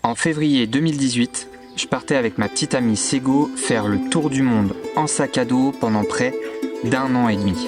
En février 2018, je partais avec ma petite amie Sego faire le tour du monde en sac à dos pendant près d'1 an et demi.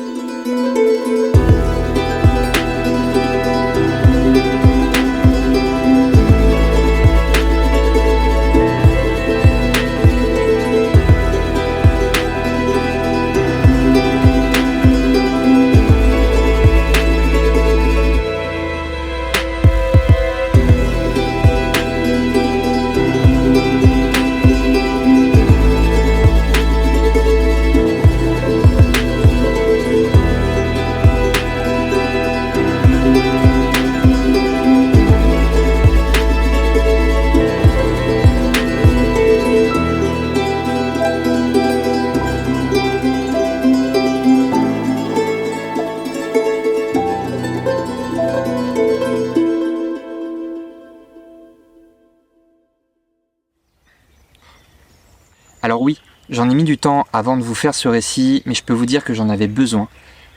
Alors oui, j'en ai mis du temps avant de vous faire ce récit, mais je peux vous dire que j'en avais besoin.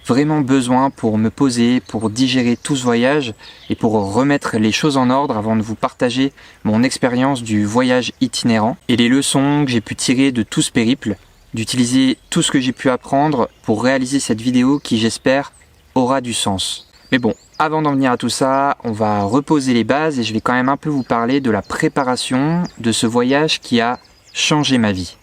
Vraiment besoin pour me poser, pour digérer tout ce voyage et pour remettre les choses en ordre avant de vous partager mon expérience du voyage itinérant et les leçons que j'ai pu tirer de tout ce périple, d'utiliser tout ce que j'ai pu apprendre pour réaliser cette vidéo qui, j'espère, aura du sens. Mais bon, avant d'en venir à tout ça, on va reposer les bases et je vais quand même un peu vous parler de la préparation de ce voyage qui a changé ma vie.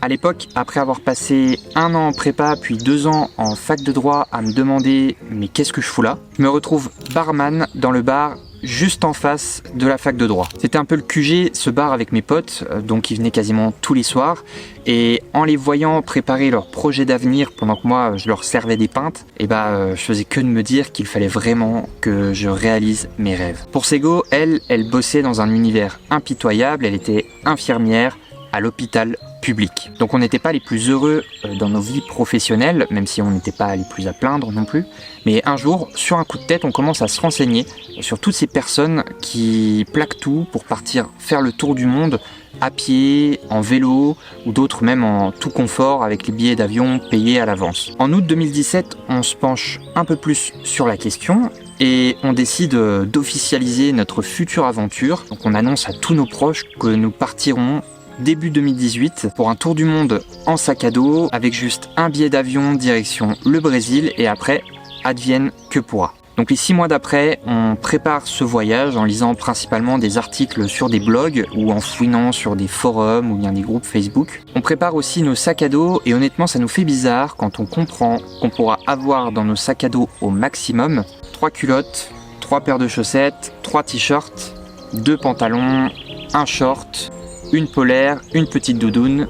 À l'époque, après avoir passé 1 an en prépa puis 2 ans en fac de droit à me demander mais qu'est-ce que je fous là, je me retrouve barman dans le bar juste en face de la fac de droit. C'était un peu le QG, ce bar avec mes potes, donc ils venaient quasiment tous les soirs, et en les voyant préparer leurs projets d'avenir pendant que moi je leur servais des pintes, et je faisais que de me dire qu'il fallait vraiment que je réalise mes rêves. Pour Sego, elle bossait dans un univers impitoyable, elle était infirmière à l'hôpital public. Donc on n'était pas les plus heureux dans nos vies professionnelles, même si on n'était pas les plus à plaindre non plus. Mais un jour, sur un coup de tête, on commence à se renseigner sur toutes ces personnes qui plaquent tout pour partir faire le tour du monde à pied, en vélo, ou d'autres même en tout confort avec les billets d'avion payés à l'avance. En août 2017, on se penche un peu plus sur la question et on décide d'officialiser notre future aventure. Donc on annonce à tous nos proches que nous partirons début 2018 pour un tour du monde en sac à dos avec juste un billet d'avion direction le Brésil et après advienne que pourra. Donc les 6 mois d'après, on prépare ce voyage en lisant principalement des articles sur des blogs ou en fouinant sur des forums ou bien des groupes Facebook. On prépare aussi nos sacs à dos et honnêtement ça nous fait bizarre quand on comprend qu'on pourra avoir dans nos sacs à dos au maximum 3 culottes, 3 paires de chaussettes, 3 t-shirts, 2 pantalons, un short, une polaire, une petite doudoune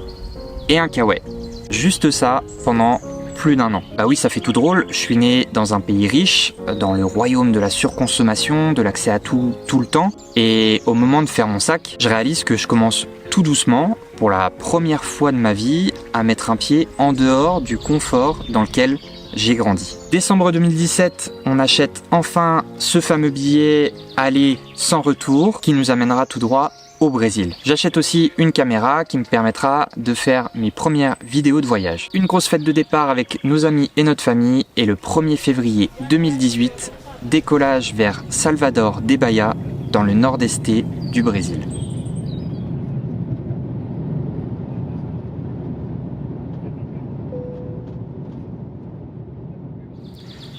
et un kawaii. Juste ça pendant plus d'1 an. Bah oui, ça fait tout drôle, je suis né dans un pays riche, dans le royaume de la surconsommation, de l'accès à tout le temps, et au moment de faire mon sac, je réalise que je commence tout doucement, pour la première fois de ma vie, à mettre un pied en dehors du confort dans lequel j'ai grandi. Décembre 2017, on achète enfin ce fameux billet aller sans retour qui nous amènera tout droit au Brésil. J'achète aussi une caméra qui me permettra de faire mes premières vidéos de voyage. Une grosse fête de départ avec nos amis et notre famille et le 1er février 2018, décollage vers Salvador de Bahia dans le nord-est du Brésil.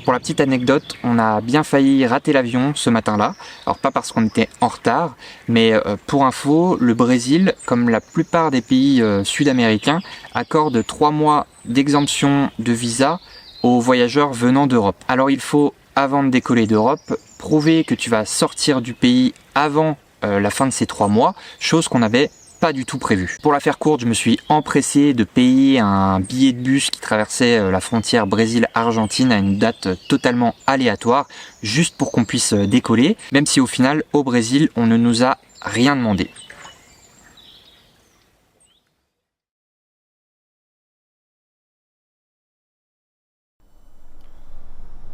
Pour la petite anecdote, on a bien failli rater l'avion ce matin-là. Alors pas parce qu'on était en retard, mais pour info, le Brésil, comme la plupart des pays sud-américains, accorde 3 mois d'exemption de visa aux voyageurs venant d'Europe. Alors il faut, avant de décoller d'Europe, prouver que tu vas sortir du pays avant la fin de ces 3 mois, chose qu'on avait pas du tout prévu. Pour la faire courte, je me suis empressé de payer un billet de bus qui traversait la frontière Brésil-Argentine à une date totalement aléatoire, juste pour qu'on puisse décoller, même si au final, au Brésil, on ne nous a rien demandé.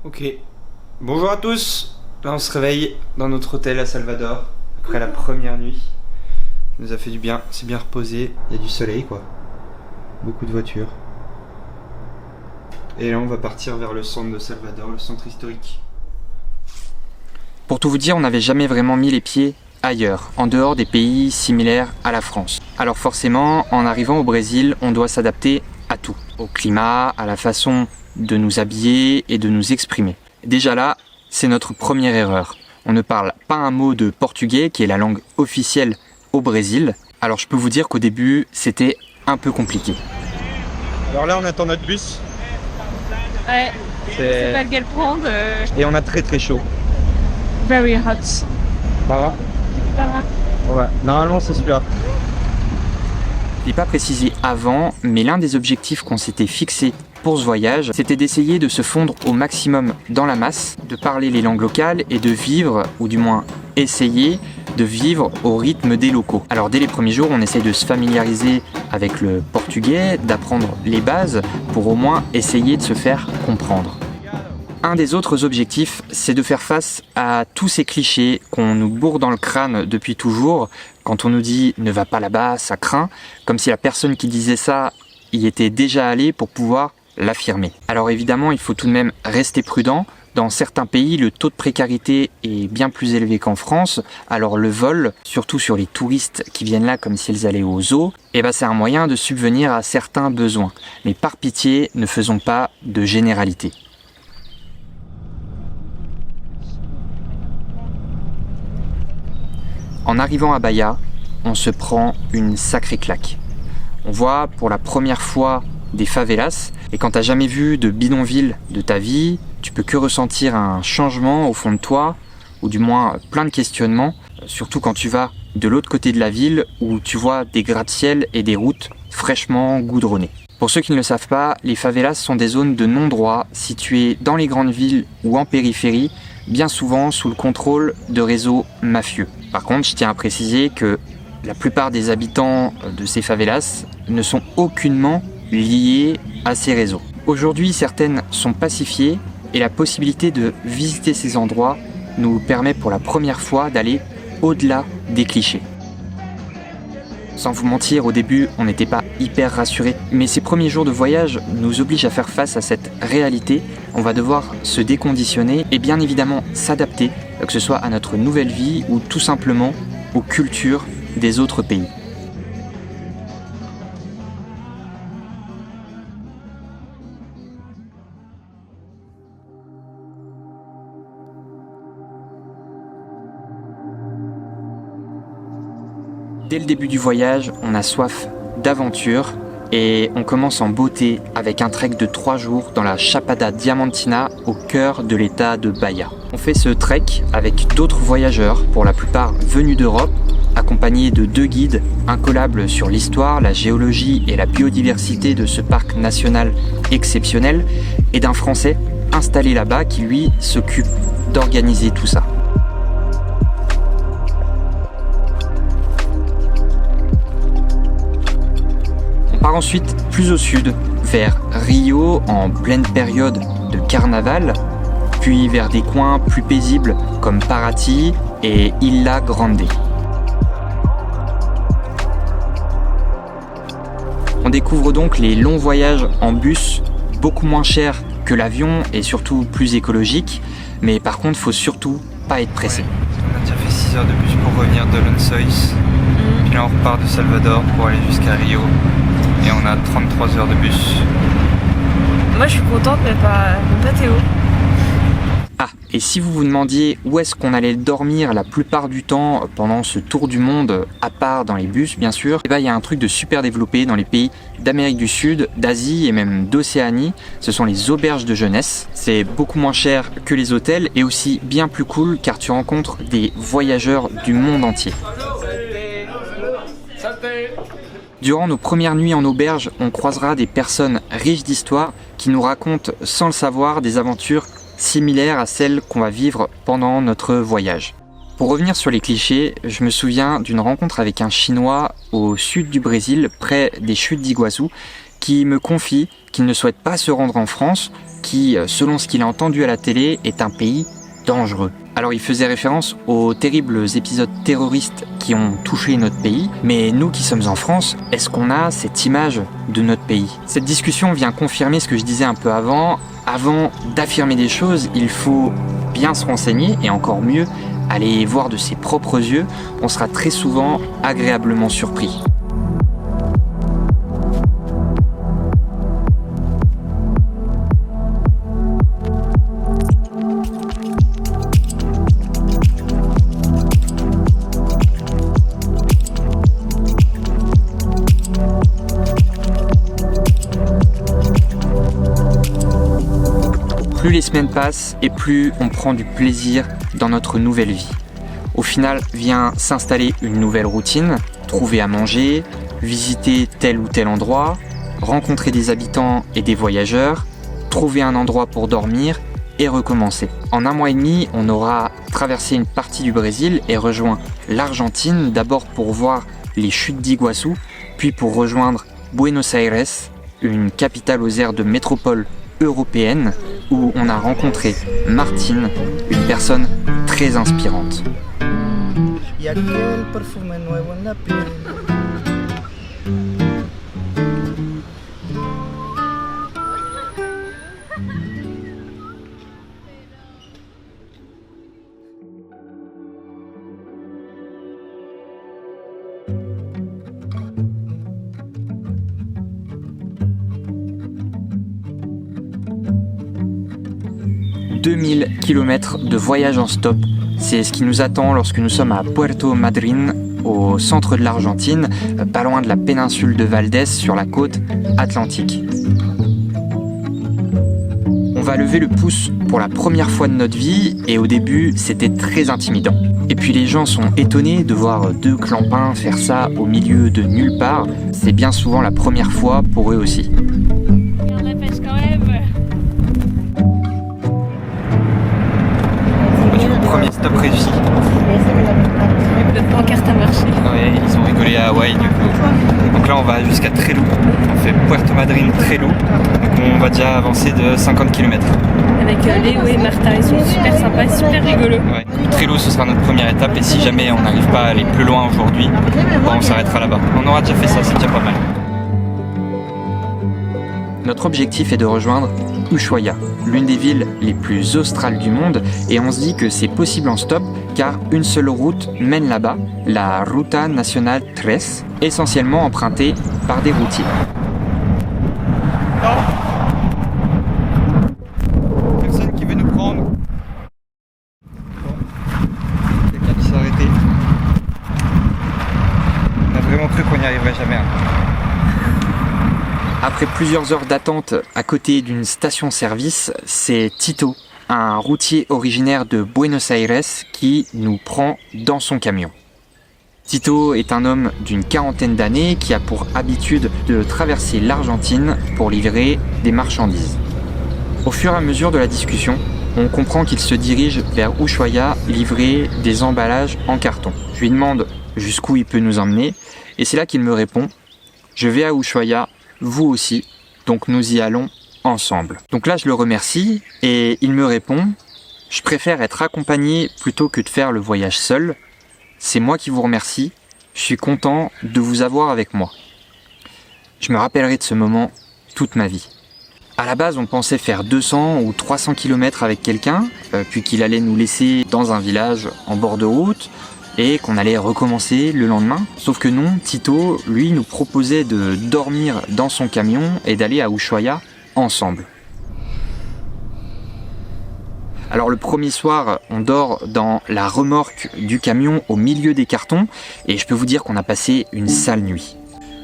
Ok, bonjour à tous. Là on se réveille dans notre hôtel à Salvador, après la première nuit. Ça nous a fait du bien, c'est bien reposé, il y a du soleil quoi. Beaucoup de voitures. Et là, on va partir vers le centre de Salvador, le centre historique. Pour tout vous dire, on n'avait jamais vraiment mis les pieds ailleurs, en dehors des pays similaires à la France. Alors forcément, en arrivant au Brésil, on doit s'adapter à tout. Au climat, à la façon de nous habiller et de nous exprimer. Déjà là, c'est notre première erreur. On ne parle pas un mot de portugais, qui est la langue officielle au Brésil. Alors je peux vous dire qu'au début, c'était un peu compliqué. Alors là, on attend notre bus. Ouais, je sais pas lequel prendre. Et on a très très chaud. Very hot. Ça va? Ça va. Ouais, normalement c'est celui-là. Je l'ai pas précisé avant, mais l'un des objectifs qu'on s'était fixé pour ce voyage, c'était d'essayer de se fondre au maximum dans la masse, de parler les langues locales et de vivre, ou du moins essayer de vivre au rythme des locaux. Alors dès les premiers jours, on essaye de se familiariser avec le portugais, d'apprendre les bases pour au moins essayer de se faire comprendre. Un des autres objectifs, c'est de faire face à tous ces clichés qu'on nous bourre dans le crâne depuis toujours. Quand on nous dit « ne va pas là-bas, ça craint », comme si la personne qui disait ça y était déjà allée pour pouvoir l'affirmer. Alors évidemment, il faut tout de même rester prudent. Dans certains pays, le taux de précarité est bien plus élevé qu'en France, alors le vol, surtout sur les touristes qui viennent là comme s'ils allaient au zoo, c'est un moyen de subvenir à certains besoins. Mais par pitié, ne faisons pas de généralité. En arrivant à Bahia, on se prend une sacrée claque. On voit pour la première fois des favelas, et quand t'as jamais vu de bidonville de ta vie, tu peux que ressentir un changement au fond de toi, ou du moins plein de questionnements, surtout quand tu vas de l'autre côté de la ville où tu vois des gratte-ciel et des routes fraîchement goudronnées. Pour ceux qui ne le savent pas, les favelas sont des zones de non-droit situées dans les grandes villes ou en périphérie, bien souvent sous le contrôle de réseaux mafieux. Par contre, je tiens à préciser que la plupart des habitants de ces favelas ne sont aucunement liés à ces réseaux. Aujourd'hui, certaines sont pacifiées et la possibilité de visiter ces endroits nous permet pour la première fois d'aller au-delà des clichés. Sans vous mentir, au début, on n'était pas hyper rassurés, mais ces premiers jours de voyage nous obligent à faire face à cette réalité. On va devoir se déconditionner et bien évidemment s'adapter, que ce soit à notre nouvelle vie ou tout simplement aux cultures des autres pays. Dès le début du voyage, on a soif d'aventure et on commence en beauté avec un trek de 3 jours dans la Chapada Diamantina au cœur de l'état de Bahia. On fait ce trek avec d'autres voyageurs, pour la plupart venus d'Europe, accompagnés de 2 guides incollables sur l'histoire, la géologie et la biodiversité de ce parc national exceptionnel et d'un Français installé là-bas qui lui s'occupe d'organiser tout ça. On part ensuite plus au sud, vers Rio en pleine période de carnaval, puis vers des coins plus paisibles comme Paraty et Ilha Grande. On découvre donc les longs voyages en bus, beaucoup moins chers que l'avion et surtout plus écologiques, mais par contre, faut surtout pas être pressé. Ouais, on a déjà fait 6 heures de bus pour revenir de Lençóis, puis là on repart de Salvador pour aller jusqu'à Rio. Et on a 33 heures de bus. Moi je suis contente mais pas Théo. Ah, et si vous vous demandiez où est-ce qu'on allait dormir la plupart du temps pendant ce tour du monde, à part dans les bus bien sûr, il y a un truc de super développé dans les pays d'Amérique du Sud, d'Asie et même d'Océanie, ce sont les auberges de jeunesse. C'est beaucoup moins cher que les hôtels et aussi bien plus cool car tu rencontres des voyageurs du monde entier. Durant nos premières nuits en auberge, on croisera des personnes riches d'histoire qui nous racontent sans le savoir des aventures similaires à celles qu'on va vivre pendant notre voyage. Pour revenir sur les clichés, je me souviens d'une rencontre avec un Chinois au sud du Brésil, près des chutes d'Iguazu, qui me confie qu'il ne souhaite pas se rendre en France, qui, selon ce qu'il a entendu à la télé, est un pays dangereux. Alors il faisait référence aux terribles épisodes terroristes qui ont touché notre pays, mais nous qui sommes en France, est-ce qu'on a cette image de notre pays? Cette discussion vient confirmer ce que je disais un peu avant. Avant d'affirmer des choses, il faut bien se renseigner et encore mieux, aller voir de ses propres yeux. On sera très souvent agréablement surpris. Plus les semaines passent et plus on prend du plaisir dans notre nouvelle vie. Au final vient s'installer une nouvelle routine, trouver à manger, visiter tel ou tel endroit, rencontrer des habitants et des voyageurs, trouver un endroit pour dormir et recommencer. En 1 mois et demi, on aura traversé une partie du Brésil et rejoint l'Argentine, d'abord pour voir les chutes d'Iguassou, puis pour rejoindre Buenos Aires, une capitale aux airs de métropole européenne, où on a rencontré Martine, une personne très inspirante. Y aquel perfume nuevo en la piel. « 2000 km de voyage en stop, c'est ce qui nous attend lorsque nous sommes à Puerto Madryn, au centre de l'Argentine, pas loin de la péninsule de Valdés sur la côte atlantique. On va lever le pouce pour la première fois de notre vie et au début c'était très intimidant. Et puis les gens sont étonnés de voir 2 clampins faire ça au milieu de nulle part, c'est bien souvent la première fois pour eux aussi. On la pêche quand même. Premier stop réussi. Notre pancarte a marché. Ouais, ils ont rigolé à Hawaï du coup. Donc là on va jusqu'à Treleu. On fait Puerto Madryn, Treleu. Donc on va déjà avancer de 50 km. Avec Léo et Martin, ils sont super sympas, super rigolos. Ouais. Treleu ce sera notre première étape et si jamais on n'arrive pas à aller plus loin aujourd'hui, on s'arrêtera là-bas. On aura déjà fait ça, c'est déjà pas mal. Notre objectif est de rejoindre Ushuaia, l'une des villes les plus australes du monde, et on se dit que c'est possible en stop car une seule route mène là-bas, la Ruta Nacional 3, essentiellement empruntée par des routiers. Personne qui veut nous prendre. Quelqu'un qui s'est arrêté. On a vraiment cru qu'on n'y arriverait jamais. Après plusieurs heures d'attente à côté d'une station-service, c'est Tito, un routier originaire de Buenos Aires, qui nous prend dans son camion. Tito est un homme d'une 40aine d'années qui a pour habitude de traverser l'Argentine pour livrer des marchandises. Au fur et à mesure de la discussion, on comprend qu'il se dirige vers Ushuaia livrer des emballages en carton. Je lui demande jusqu'où il peut nous emmener et c'est là qu'il me répond « Je vais à Ushuaia, vous aussi, donc nous y allons ensemble. » Donc là je le remercie et il me répond « Je préfère être accompagné plutôt que de faire le voyage seul. C'est moi qui vous remercie, je suis content de vous avoir avec moi. » Je me rappellerai de ce moment toute ma vie. À la base on pensait faire 200 ou 300 km avec quelqu'un, puis qu'il allait nous laisser dans un village en bord de route, et qu'on allait recommencer le lendemain. Sauf que non, Tito, lui, nous proposait de dormir dans son camion et d'aller à Ushuaia ensemble. Alors le premier soir, on dort dans la remorque du camion au milieu des cartons et je peux vous dire qu'on a passé une sale nuit.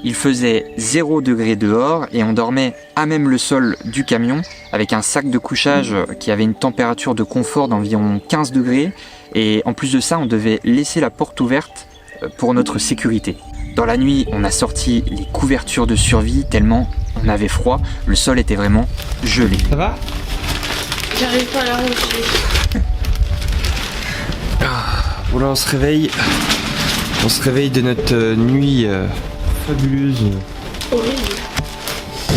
Il faisait 0 degré dehors et on dormait à même le sol du camion avec un sac de couchage qui avait une température de confort d'environ 15 degrés et en plus de ça on devait laisser la porte ouverte pour notre sécurité. Dans la nuit on a sorti les couvertures de survie tellement on avait froid, le sol était vraiment gelé. Ça va? J'arrive pas à la rocher. Bon là on se réveille. On se réveille de notre nuit fabuleuse. Horrible.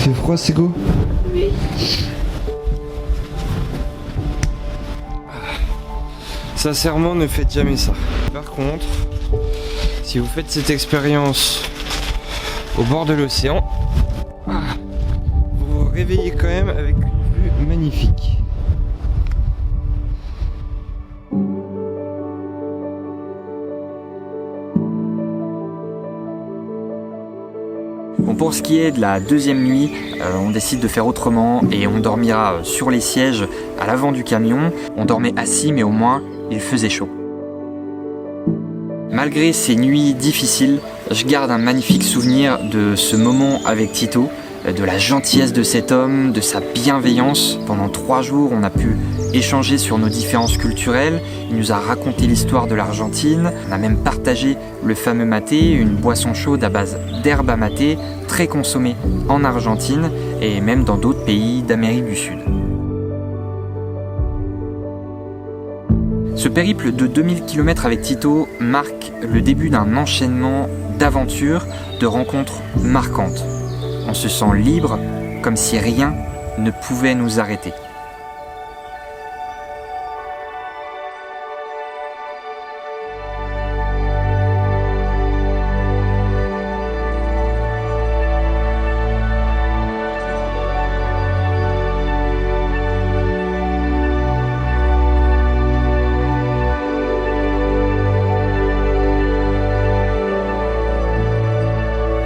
C'est froid, Sego? Oui. Sincèrement, ne faites jamais ça. Par contre, si vous faites cette expérience au bord de l'océan, vous vous réveillez quand même avec une vue magnifique. Bon, pour ce qui est de la deuxième nuit, on décide de faire autrement et on dormira sur les sièges à l'avant du camion. On dormait assis mais au moins il faisait chaud. Malgré ces nuits difficiles, je garde un magnifique souvenir de ce moment avec Tito, de la gentillesse de cet homme, de sa bienveillance. Pendant 3 jours, on a pu échanger sur nos différences culturelles. Il nous a raconté l'histoire de l'Argentine. On a même partagé le fameux maté, une boisson chaude à base d'herbe à maté, très consommée en Argentine et même dans d'autres pays d'Amérique du Sud. Ce périple de 2000 km avec Tito marque le début d'un enchaînement d'aventures, de rencontres marquantes. On se sent libre, comme si rien ne pouvait nous arrêter.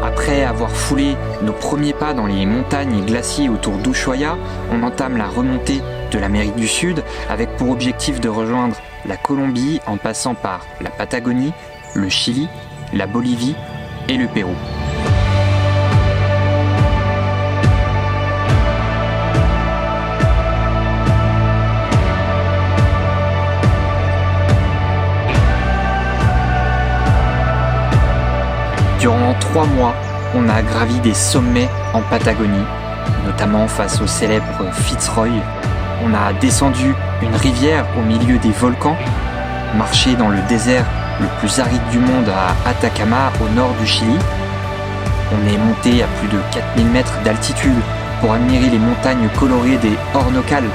Après avoir foulé nos premiers pas dans les montagnes et glaciers autour d'Ushuaia, on entame la remontée de l'Amérique du Sud avec pour objectif de rejoindre la Colombie en passant par la Patagonie, le Chili, la Bolivie et le Pérou. Durant 3 mois, on a gravi des sommets en Patagonie, notamment face au célèbre Fitzroy. On a descendu une rivière au milieu des volcans, marché dans le désert le plus aride du monde à Atacama, au nord du Chili. On est monté à plus de 4000 mètres d'altitude pour admirer les montagnes colorées des Hornocales,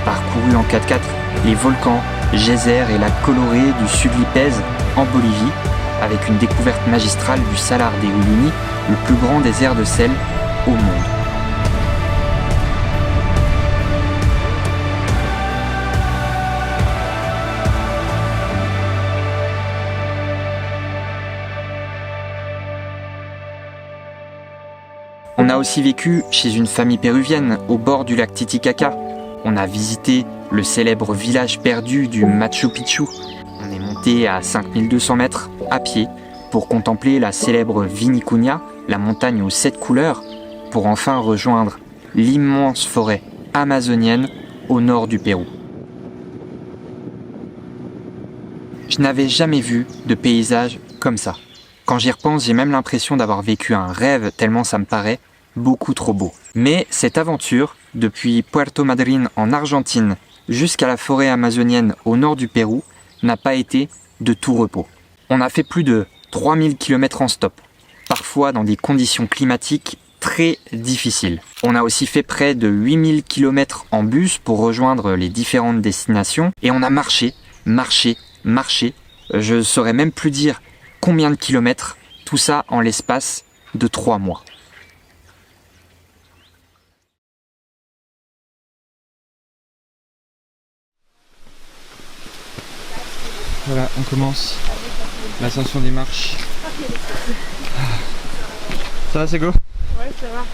parcouru en 4x4 les volcans, geysers et lacs colorés du Suglipèze en Bolivie, avec une découverte magistrale du Salar de Uyuni, le plus grand désert de sel au monde. On a aussi vécu chez une famille péruvienne au bord du lac Titicaca. On a visité le célèbre village perdu du Machu Picchu. On est monté à 5200 mètres à pied pour contempler la célèbre Vinicunha, la montagne aux 7 couleurs, pour enfin rejoindre l'immense forêt amazonienne au nord du Pérou. Je n'avais jamais vu de paysage comme ça. Quand j'y repense, j'ai même l'impression d'avoir vécu un rêve tellement ça me paraît beaucoup trop beau. Mais cette aventure, depuis Puerto Madryn en Argentine jusqu'à la forêt amazonienne au nord du Pérou, n'a pas été de tout repos. On a fait plus de 3000 km en stop, parfois dans des conditions climatiques très difficiles. On a aussi fait près de 8000 km en bus pour rejoindre les différentes destinations et on a marché. Je ne saurais même plus dire combien de kilomètres, tout ça en l'espace de 3 mois. Voilà, on commence l'ascension des marches. Ça va, c'est go? Ouais, ça va.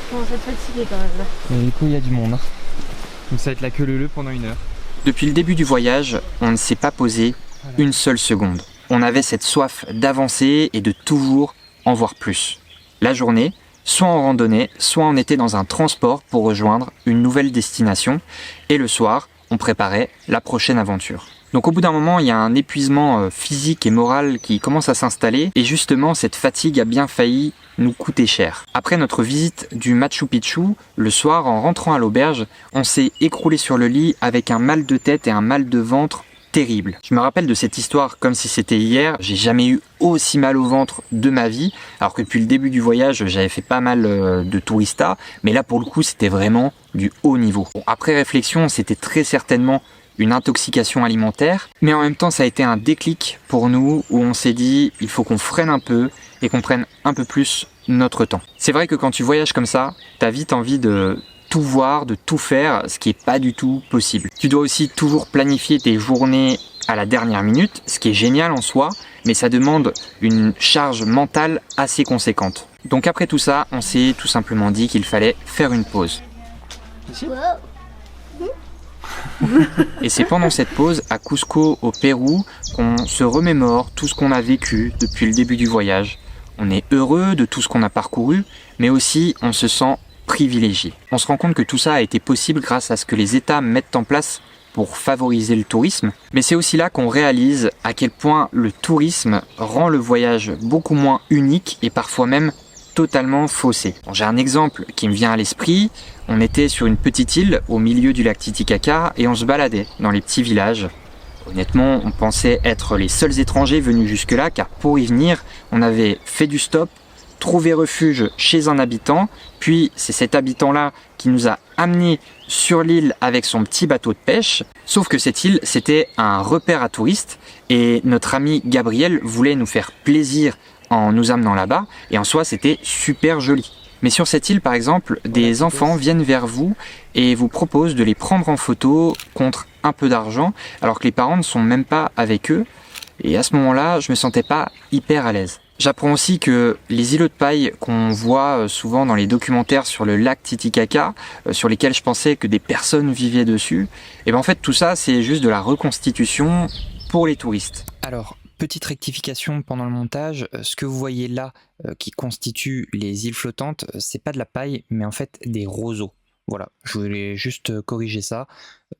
Je commence à être fatigué quand même là. Mais du coup, il y a du monde. Donc ça va être la queue leu pendant 1 heure. Depuis le début du voyage, on ne s'est pas posé une seule seconde. On avait cette soif d'avancer et de toujours en voir plus. La journée, soit en randonnée, soit on était dans un transport pour rejoindre une nouvelle destination. Et le soir, on préparait la prochaine aventure. Donc au bout d'un moment, il y a un épuisement physique et moral qui commence à s'installer et justement cette fatigue a bien failli nous coûter cher. Après notre visite du Machu Picchu, le soir en rentrant à l'auberge, on s'est écroulé sur le lit avec un mal de tête et un mal de ventre terrible. Je me rappelle de cette histoire comme si c'était hier, j'ai jamais eu aussi mal au ventre de ma vie, alors que depuis le début du voyage j'avais fait pas mal de tourista, mais là pour le coup c'était vraiment du haut niveau. Bon, après réflexion, c'était très certainement une intoxication alimentaire, mais en même temps ça a été un déclic pour nous où on s'est dit il faut qu'on freine un peu et qu'on prenne un peu plus notre temps. C'est vrai que quand tu voyages comme ça, t'as vite envie de tout voir, de tout faire, ce qui est pas du tout possible. Tu dois aussi toujours planifier tes journées à la dernière minute, ce qui est génial en soi, mais ça demande une charge mentale assez conséquente. Donc après tout ça, on s'est tout simplement dit qu'il fallait faire une pause. Et c'est pendant cette pause à Cusco au Pérou qu'on se remémore tout ce qu'on a vécu depuis le début du voyage. On est heureux de tout ce qu'on a parcouru, mais aussi on se sent privilégié. On se rend compte que tout ça a été possible grâce à ce que les États mettent en place pour favoriser le tourisme, mais c'est aussi là qu'on réalise à quel point le tourisme rend le voyage beaucoup moins unique et parfois même totalement faussé. Bon, j'ai un exemple qui me vient à l'esprit. On était sur une petite île au milieu du lac Titicaca et on se baladait dans les petits villages. Honnêtement, on pensait être les seuls étrangers venus jusque-là car pour y venir, on avait fait du stop, trouvé refuge chez un habitant, puis c'est cet habitant-là qui nous a amenés sur l'île avec son petit bateau de pêche. Sauf que cette île, c'était un repère à touristes et notre ami Gabriel voulait nous faire plaisir en nous amenant là-bas et en soi, c'était super joli. Mais sur cette île, par exemple, des enfants viennent vers vous et vous proposent de les prendre en photo contre un peu d'argent alors que les parents ne sont même pas avec eux. Et à ce moment-là, je me sentais pas hyper à l'aise. J'apprends aussi que les îlots de paille qu'on voit souvent dans les documentaires sur le lac Titicaca, sur lesquels je pensais que des personnes vivaient dessus, et ben en fait tout ça c'est juste de la reconstitution pour les touristes. Alors, petite rectification pendant le montage, ce que vous voyez là qui constitue les îles flottantes, c'est pas de la paille mais en fait des roseaux. Voilà, je voulais juste corriger ça,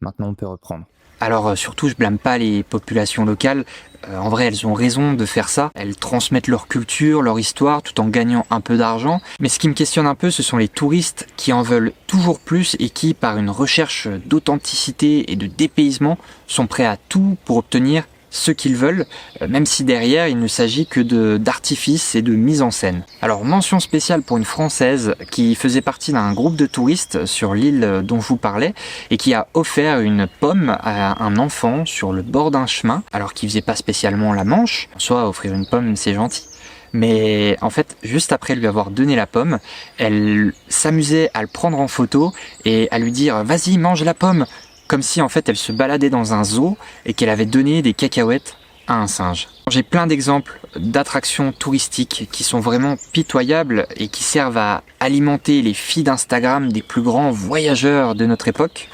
maintenant on peut reprendre. Alors surtout je blâme pas les populations locales, en vrai elles ont raison de faire ça, elles transmettent leur culture, leur histoire tout en gagnant un peu d'argent, mais ce qui me questionne un peu ce sont les touristes qui en veulent toujours plus et qui par une recherche d'authenticité et de dépaysement sont prêts à tout pour obtenir ce qu'ils veulent, même si derrière il ne s'agit que d'artifice et de mise en scène. Alors mention spéciale pour une Française qui faisait partie d'un groupe de touristes sur l'île dont je vous parlais et qui a offert une pomme à un enfant sur le bord d'un chemin alors qu'il faisait pas spécialement la manche. En soi, offrir une pomme c'est gentil. Mais en fait, juste après lui avoir donné la pomme, elle s'amusait à le prendre en photo et à lui dire « Vas-y, mange la pomme !» comme si en fait elle se baladait dans un zoo et qu'elle avait donné des cacahuètes à un singe. J'ai plein d'exemples d'attractions touristiques qui sont vraiment pitoyables et qui servent à alimenter les feeds d'Instagram des plus grands voyageurs de notre époque.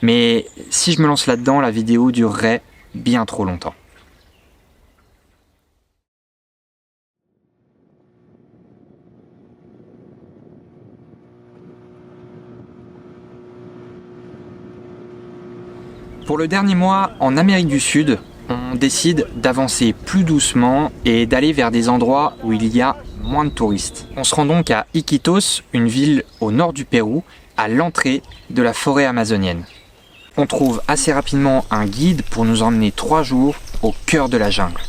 Mais si je me lance là-dedans, la vidéo durerait bien trop longtemps. Pour le dernier mois en Amérique du Sud, on décide d'avancer plus doucement et d'aller vers des endroits où il y a moins de touristes. On se rend donc à Iquitos, une ville au nord du Pérou, à l'entrée de la forêt amazonienne. On trouve assez rapidement un guide pour nous emmener 3 jours au cœur de la jungle.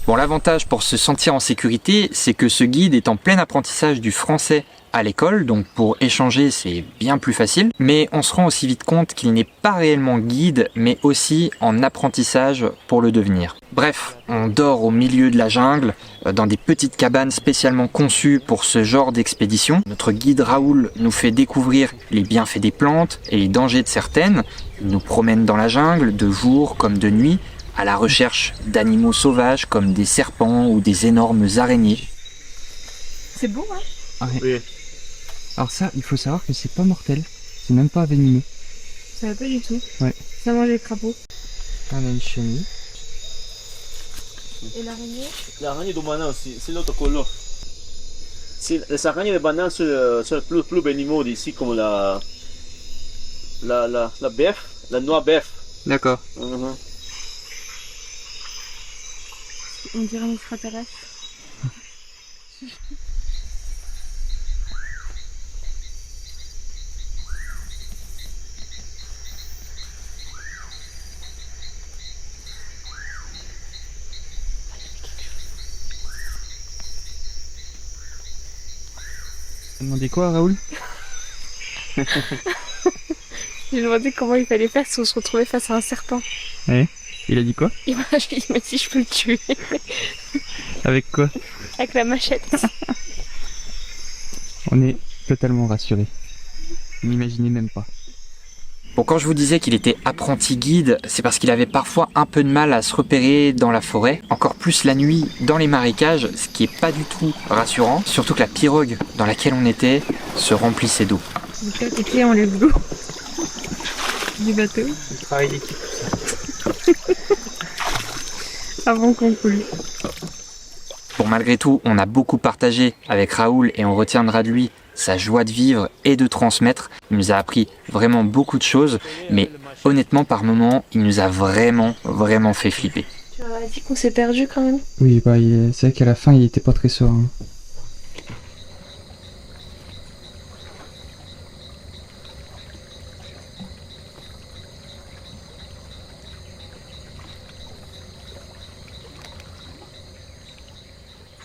Bon, l'avantage pour se sentir en sécurité, c'est que ce guide est en plein apprentissage du français à l'école, donc pour échanger c'est bien plus facile, mais on se rend aussi vite compte qu'il n'est pas réellement guide, mais aussi en apprentissage pour le devenir. Bref, on dort au milieu de la jungle, dans des petites cabanes spécialement conçues pour ce genre d'expédition. Notre guide Raoul nous fait découvrir les bienfaits des plantes et les dangers de certaines. Il nous promène dans la jungle, de jour comme de nuit, à la recherche d'animaux sauvages comme des serpents ou des énormes araignées. C'est beau, hein? Ah ouais. Oui. Alors ça, il faut savoir que c'est pas mortel, c'est même pas venimeux. Je savais pas du tout. Ouais. Ça mange les crapauds. On a une chenille. Et l'araignée? L'araignée de banane, c'est l'autre couleur. Les araignées de banane sont plus venimeux d'ici, comme la bœuf, la noix bœuf. D'accord. On dirait un extraterrestre. T'as demandé quoi, Raoul? J'ai demandé comment il fallait faire si on se retrouvait face à un serpent. Ouais. Il a dit quoi? Il m'a dit je peux le tuer Avec quoi? avec la machette. On est totalement rassurés. N'imaginez même pas. Bon, quand je vous disais qu'il était apprenti guide, c'est parce qu'il avait parfois un peu de mal à se repérer dans la forêt, encore plus la nuit dans les marécages, ce qui est pas du tout rassurant, surtout que la pirogue dans laquelle on était se remplissait d'eau. Donc là, tes clés, on lève l'eau du bateau Travail d'équipe. avant qu'on coule. Bon, malgré tout, on a beaucoup partagé avec Raoul et on retiendra de lui sa joie de vivre et de transmettre. Il nous a appris vraiment beaucoup de choses, mais honnêtement, par moments, il nous a vraiment fait flipper. Tu as dit qu'on s'est perdu quand même. Oui, bah c'est vrai qu'à la fin, il était pas très serein.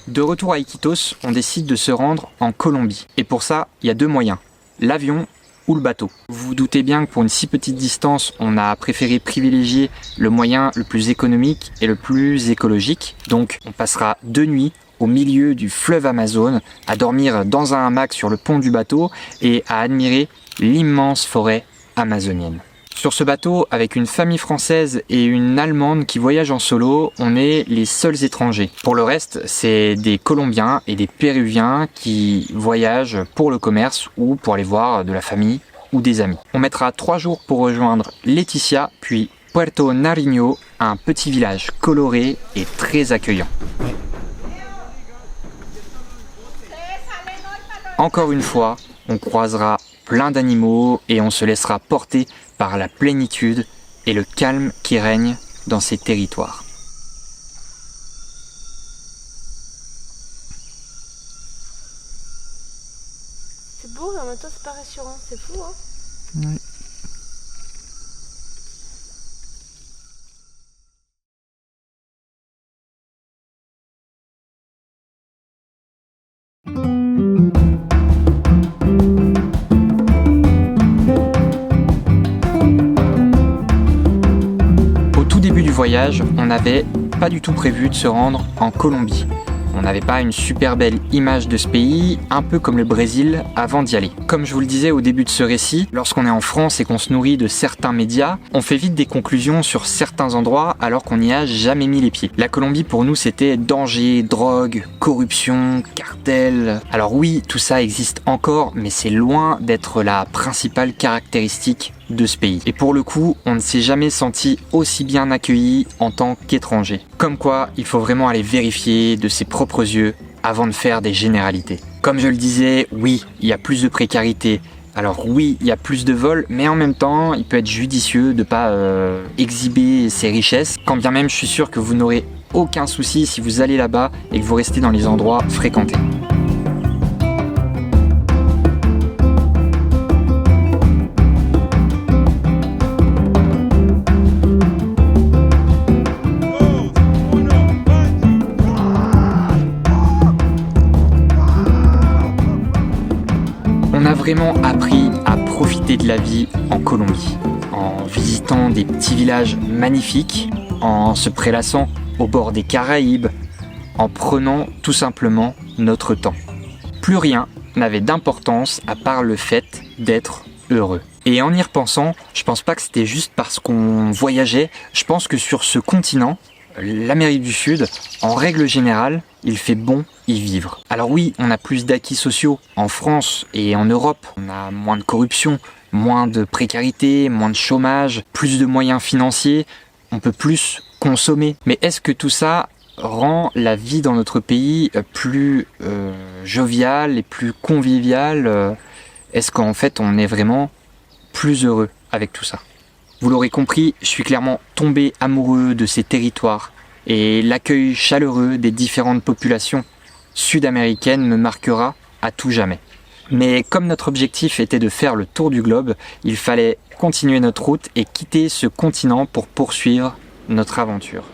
De retour à Iquitos, on décide de se rendre en Colombie. Et pour ça, il y a deux moyens, l'avion ou le bateau. Vous vous doutez bien que pour une si petite distance, on a préféré privilégier le moyen le plus économique et le plus écologique. Donc on passera 2 nuits au milieu du fleuve Amazone, à dormir dans un hamac sur le pont du bateau et à admirer l'immense forêt amazonienne. Sur ce bateau, avec une famille française et une allemande qui voyagent en solo, on est les seuls étrangers. Pour le reste, c'est des Colombiens et des Péruviens qui voyagent pour le commerce ou pour aller voir de la famille ou des amis. On mettra 3 jours pour rejoindre Leticia, puis Puerto Nariño, un petit village coloré et très accueillant. Encore une fois, on croisera plein d'animaux et on se laissera porter par la plénitude et le calme qui règne dans ces territoires. C'est beau, mais en même temps, c'est pas rassurant. C'est fou, hein. Ouais. Au tout début du voyage, on n'avait pas du tout prévu de se rendre en Colombie. On n'avait pas une super belle image de ce pays, un peu comme le Brésil avant d'y aller. Comme je vous le disais au début de ce récit, lorsqu'on est en France et qu'on se nourrit de certains médias, on fait vite des conclusions sur certains endroits alors qu'on n'y a jamais mis les pieds. La Colombie pour nous c'était danger, drogue, corruption, cartel. Alors oui, tout ça existe encore, mais c'est loin d'être la principale caractéristique de ce pays. Et pour le coup, on ne s'est jamais senti aussi bien accueilli en tant qu'étranger. Comme quoi, il faut vraiment aller vérifier de ses propres yeux avant de faire des généralités. Comme je le disais, oui, il y a plus de précarité. Alors oui, il y a plus de vols, mais en même temps, il peut être judicieux de ne pas exhiber ses richesses, quand bien même je suis sûr que vous n'aurez aucun souci si vous allez là-bas et que vous restez dans les endroits fréquentés. On a vraiment appris à profiter de la vie en Colombie, en visitant des petits villages magnifiques, en se prélassant au bord des Caraïbes, en prenant tout simplement notre temps. Plus rien n'avait d'importance à part le fait d'être heureux. Et en y repensant, je pense pas que c'était juste parce qu'on voyageait, je pense que sur ce continent, l'Amérique du Sud, en règle générale, il fait bon y vivre. Alors oui, on a plus d'acquis sociaux en France et en Europe. On a moins de corruption, moins de précarité, moins de chômage, plus de moyens financiers. On peut plus consommer. Mais est-ce que tout ça rend la vie dans notre pays plus joviale et plus conviviale? Est-ce qu'en fait on est vraiment plus heureux avec tout ça? Vous l'aurez compris, je suis clairement tombé amoureux de ces territoires et l'accueil chaleureux des différentes populations sud-américaines me marquera à tout jamais. Mais comme notre objectif était de faire le tour du globe, il fallait continuer notre route et quitter ce continent pour poursuivre notre aventure.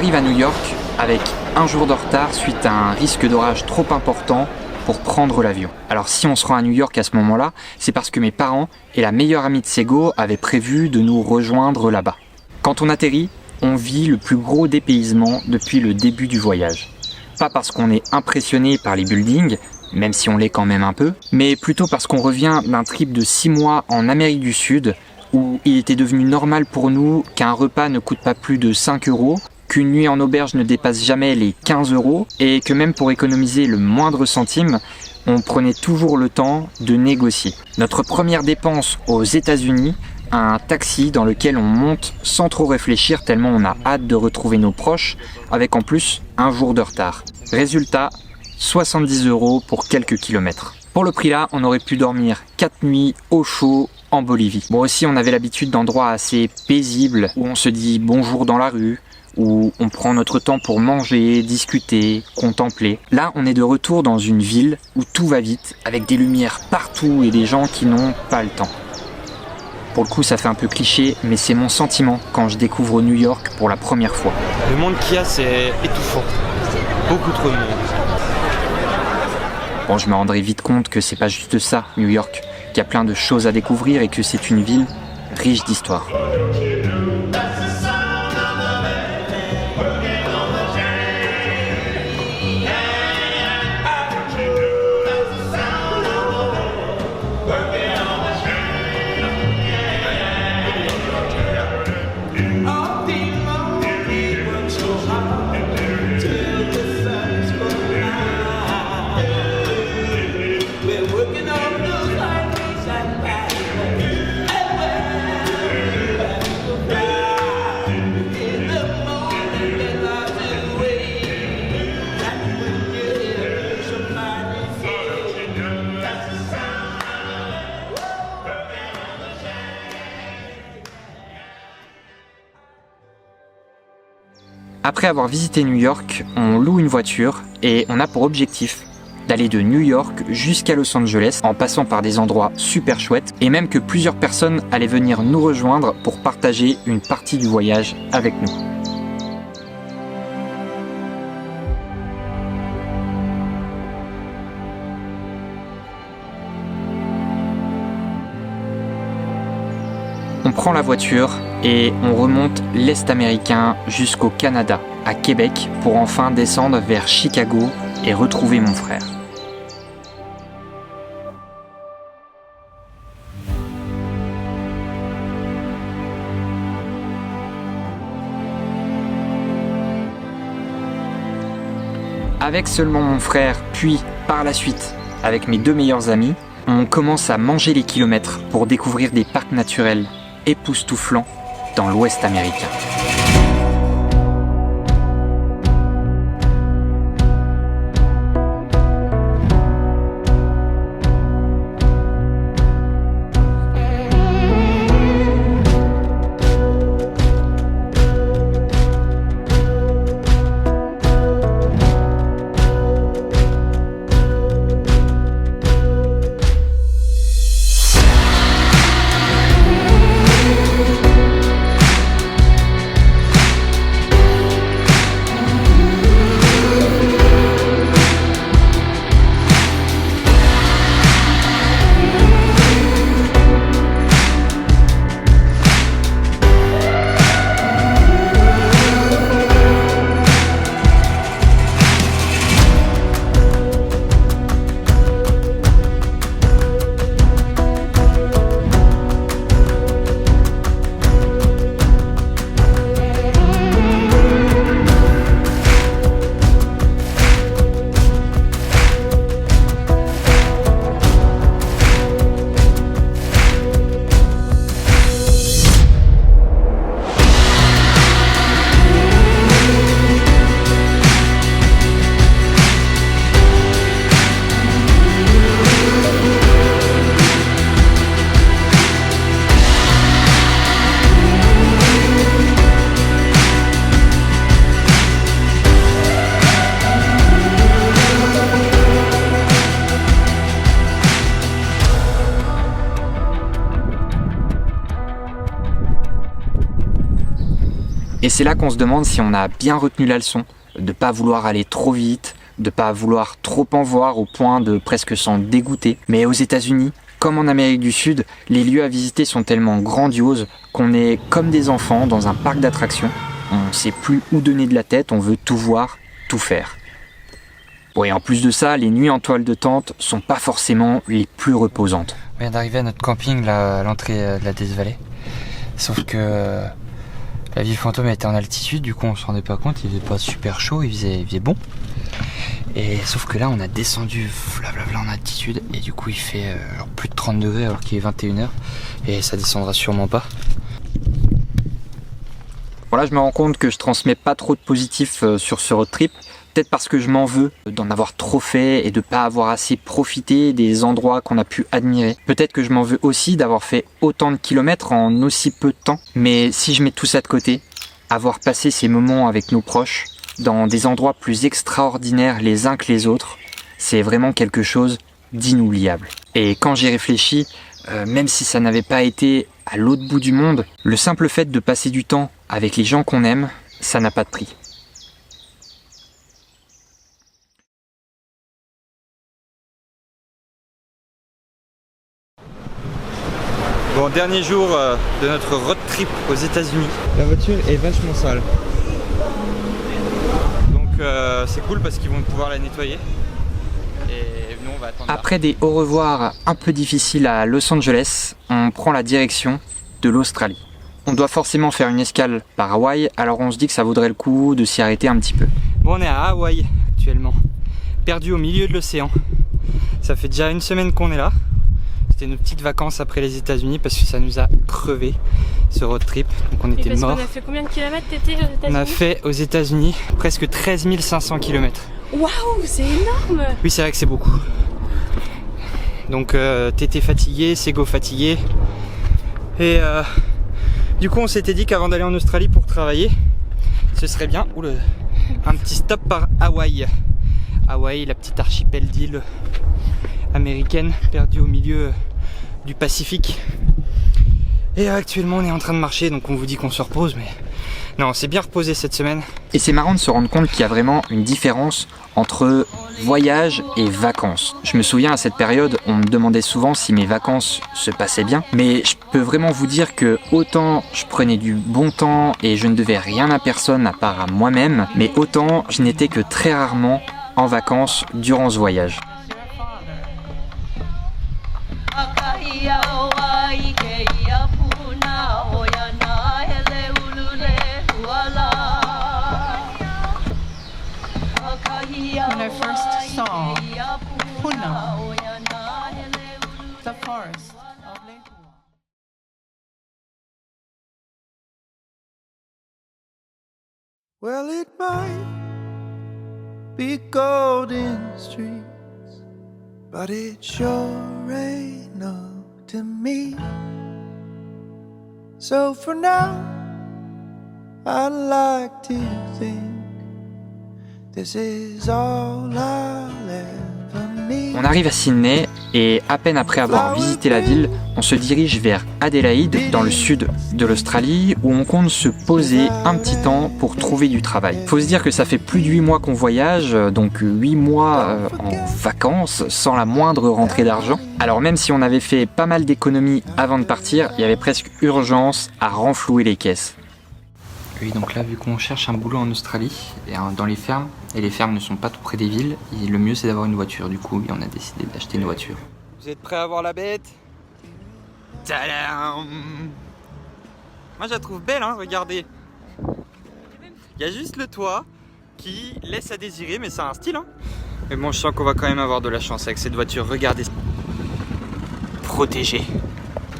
arrive à New York avec un jour de retard suite à un risque d'orage trop important pour prendre l'avion. Alors si on se rend à New York à ce moment-là, c'est parce que mes parents et la meilleure amie de Sego avaient prévu de nous rejoindre là-bas. Quand on atterrit, on vit le plus gros dépaysement depuis le début du voyage. Pas parce qu'on est impressionné par les buildings, même si on l'est quand même un peu, mais plutôt parce qu'on revient d'un trip de 6 mois en Amérique du Sud, où il était devenu normal pour nous qu'un repas ne coûte pas plus de 5 €, qu'une nuit en auberge ne dépasse jamais les 15 €, et que même pour économiser le moindre centime, on prenait toujours le temps de négocier. Notre première dépense aux États-Unis, un taxi dans lequel on monte sans trop réfléchir tellement on a hâte de retrouver nos proches, avec en plus un jour de retard. Résultat, 70 € pour quelques kilomètres. Pour le prix là, on aurait pu dormir 4 nuits au chaud en Bolivie. Bon aussi, on avait l'habitude d'endroits assez paisibles, où on se dit bonjour dans la rue, où on prend notre temps pour manger, discuter, contempler. Là, on est de retour dans une ville où tout va vite, avec des lumières partout et des gens qui n'ont pas le temps. Pour le coup, ça fait un peu cliché, mais c'est mon sentiment quand je découvre New York pour la première fois. Le monde qu'il y a, c'est étouffant. Beaucoup trop de monde. Bon, je me rendrai vite compte que c'est pas juste ça, New York, qu'il y a plein de choses à découvrir et que c'est une ville riche d'histoire. Après avoir visité New York, on loue une voiture et on a pour objectif d'aller de New York jusqu'à Los Angeles en passant par des endroits super chouettes et même que plusieurs personnes allaient venir nous rejoindre pour partager une partie du voyage avec nous. On prend la voiture et on remonte l'Est américain jusqu'au Canada, à Québec, pour enfin descendre vers Chicago et retrouver mon frère. Avec seulement mon frère, puis par la suite avec mes 2 meilleurs amis, on commence à manger les kilomètres pour découvrir des parcs naturels époustouflants dans l'Ouest américain. c'est là qu'on se demande si on a bien retenu la leçon, de pas vouloir aller trop vite, de pas vouloir trop en voir au point de presque s'en dégoûter. Mais aux États-Unis, comme en Amérique du Sud, les lieux à visiter sont tellement grandioses qu'on est comme des enfants dans un parc d'attractions. On ne sait plus où donner de la tête, on veut tout voir, tout faire. Bon, et en plus de ça, les nuits en toile de tente sont pas forcément les plus reposantes. On vient d'arriver à notre camping là, à l'entrée de la Death Valley. Sauf que la ville fantôme était en altitude, du coup on se rendait pas compte, il faisait pas super chaud, il faisait bon. Et sauf que là on a descendu en altitude et du coup il fait plus de 30 degrés alors qu'il est 21h et ça descendra sûrement pas. Bon, là je me rends compte que je transmets pas trop de positif sur ce road trip. Peut-être parce que je m'en veux d'en avoir trop fait et de pas avoir assez profité des endroits qu'on a pu admirer. Peut-être que je m'en veux aussi d'avoir fait autant de kilomètres en aussi peu de temps. Mais si je mets tout ça de côté, avoir passé ces moments avec nos proches, dans des endroits plus extraordinaires les uns que les autres, c'est vraiment quelque chose d'inoubliable. Et quand j'y réfléchis, même si ça n'avait pas été à l'autre bout du monde, le simple fait de passer du temps avec les gens qu'on aime, ça n'a pas de prix. Bon, dernier jour de notre road trip aux États-Unis. La voiture est vachement sale. Donc c'est cool parce qu'ils vont pouvoir la nettoyer. Et nous on va attendre. Après des au revoir un peu difficiles à Los Angeles, on prend la direction de l'Australie. On doit forcément faire une escale par Hawaï, alors on se dit que ça vaudrait le coup de s'y arrêter un petit peu. Bon, on est à Hawaï actuellement, perdu au milieu de l'océan. Ça fait déjà une semaine qu'on est là. C'était nos petites vacances après les États-Unis parce que ça nous a crevé ce road trip. Donc on était morts. On a fait combien de kilomètres t'étais aux États-Unis? On a fait aux États-Unis presque 13 500 km. Waouh, c'est énorme! Oui, c'est vrai que c'est beaucoup. Donc t'étais fatigué, Sego fatigué. Et du coup on s'était dit qu'avant d'aller en Australie pour travailler, ce serait bien un petit stop par Hawaï. Hawaï, la petite archipel d'îles américaine perdue au milieu du Pacifique. Et actuellement on est en train de marcher, donc on vous dit qu'on se repose, mais non, on s'est bien reposé cette semaine. Et c'est marrant de se rendre compte qu'il y a vraiment une différence entre voyage et vacances. Je me souviens à cette période, on me demandait souvent si mes vacances se passaient bien, mais je peux vraiment vous dire que autant je prenais du bon temps et je ne devais rien à personne à part à moi-même, mais autant je n'étais que très rarement en vacances durant ce voyage. When I first saw Puna, the forest of Lake Huon. Well, it might be golden streets, but it sure ain't no to me. So for now, I'd like to think this is all I'll ever need. On arrive à Sydney et à peine après avoir visité la ville, on se dirige vers Adélaïde, dans le sud de l'Australie, où on compte se poser un petit temps pour trouver du travail. Faut se dire que ça fait plus de 8 mois qu'on voyage, donc 8 mois en vacances, sans la moindre rentrée d'argent. Alors même si on avait fait pas mal d'économies avant de partir, il y avait presque urgence à renflouer les caisses. Oui, donc là, vu qu'on cherche un boulot en Australie, et dans les fermes, et les fermes ne sont pas tout près des villes, et le mieux c'est d'avoir une voiture. Du coup, on a décidé d'acheter une voiture. Vous êtes prêts à voir la bête? Tadam! Moi je la trouve belle, hein, regardez. Il y a juste le toit qui laisse à désirer, mais ça a un style, hein. Mais bon, je sens qu'on va quand même avoir de la chance avec cette voiture, regardez. Protégé.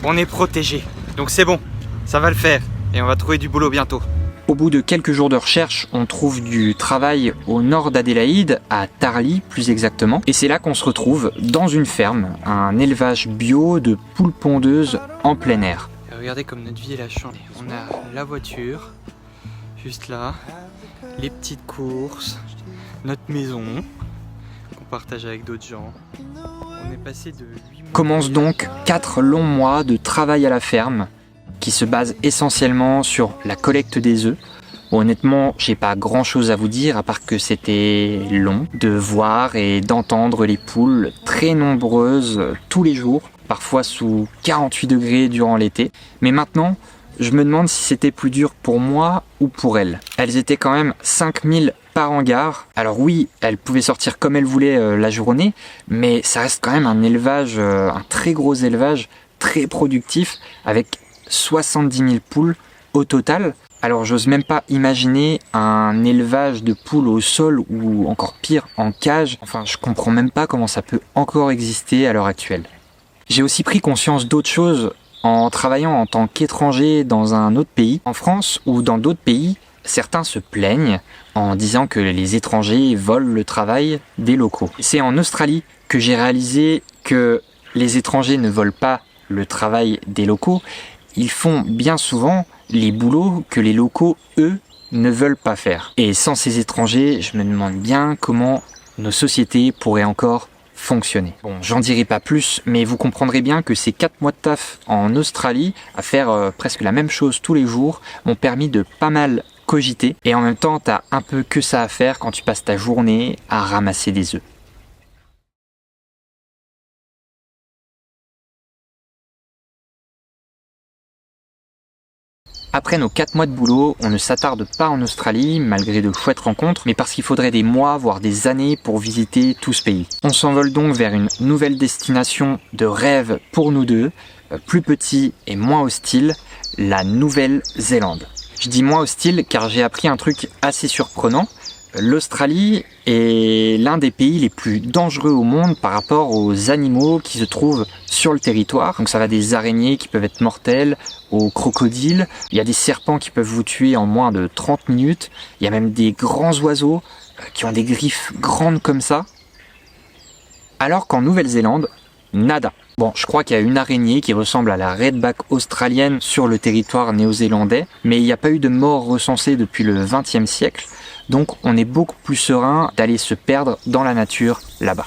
On est protégé, donc c'est bon, ça va le faire, et on va trouver du boulot bientôt. Au bout de quelques jours de recherche, on trouve du travail au nord d'Adélaïde, à Tarlee plus exactement. Et c'est là qu'on se retrouve dans une ferme, un élevage bio de poules pondeuses en plein air. Et regardez comme notre vie elle a changé. On a la voiture, juste là, les petites courses, notre maison, qu'on partage avec d'autres gens. On est passé de 8 mois... Commence donc 4 longs mois de travail à la ferme, qui se base essentiellement sur la collecte des œufs, Honnêtement, j'ai pas grand chose à vous dire à part que c'était long de voir et d'entendre les poules très nombreuses tous les jours, parfois sous 48 degrés durant l'été. Mais maintenant, je me demande si c'était plus dur pour moi ou pour elles. Elles étaient quand même 5000 par hangar. Alors oui, elles pouvaient sortir comme elles voulaient la journée, mais ça reste quand même un élevage, un très gros élevage, très productif, avec 70 000 poules au total. Alors j'ose même pas imaginer un élevage de poules au sol ou encore pire en cage. Enfin, je comprends même pas comment ça peut encore exister à l'heure actuelle. J'ai aussi pris conscience d'autres choses en travaillant en tant qu'étranger dans un autre pays. En France ou dans d'autres pays, certains se plaignent en disant que les étrangers volent le travail des locaux. C'est en Australie que j'ai réalisé que les étrangers ne volent pas le travail des locaux. Ils font bien souvent les boulots que les locaux, eux, ne veulent pas faire. Et sans ces étrangers, je me demande bien comment nos sociétés pourraient encore fonctionner. Bon, j'en dirai pas plus, mais vous comprendrez bien que ces 4 mois de taf en Australie, à faire presque la même chose tous les jours, m'ont permis de pas mal cogiter. Et en même temps, t'as un peu que ça à faire quand tu passes ta journée à ramasser des œufs. Après nos 4 mois de boulot, on ne s'attarde pas en Australie, malgré de chouettes rencontres, mais parce qu'il faudrait des mois, voire des années pour visiter tout ce pays. On s'envole donc vers une nouvelle destination de rêve pour nous deux, plus petit et moins hostile, la Nouvelle-Zélande. Je dis moins hostile car j'ai appris un truc assez surprenant. L'Australie est l'un des pays les plus dangereux au monde par rapport aux animaux qui se trouvent sur le territoire. Donc ça va des araignées qui peuvent être mortelles, aux crocodiles. Il y a des serpents qui peuvent vous tuer en moins de 30 minutes. Il y a même des grands oiseaux qui ont des griffes grandes comme ça. Alors qu'en Nouvelle-Zélande, nada. Bon, je crois qu'il y a une araignée qui ressemble à la redback australienne sur le territoire néo-zélandais, mais il n'y a pas eu de mort recensée depuis le XXe siècle. Donc on est beaucoup plus serein d'aller se perdre dans la nature là-bas.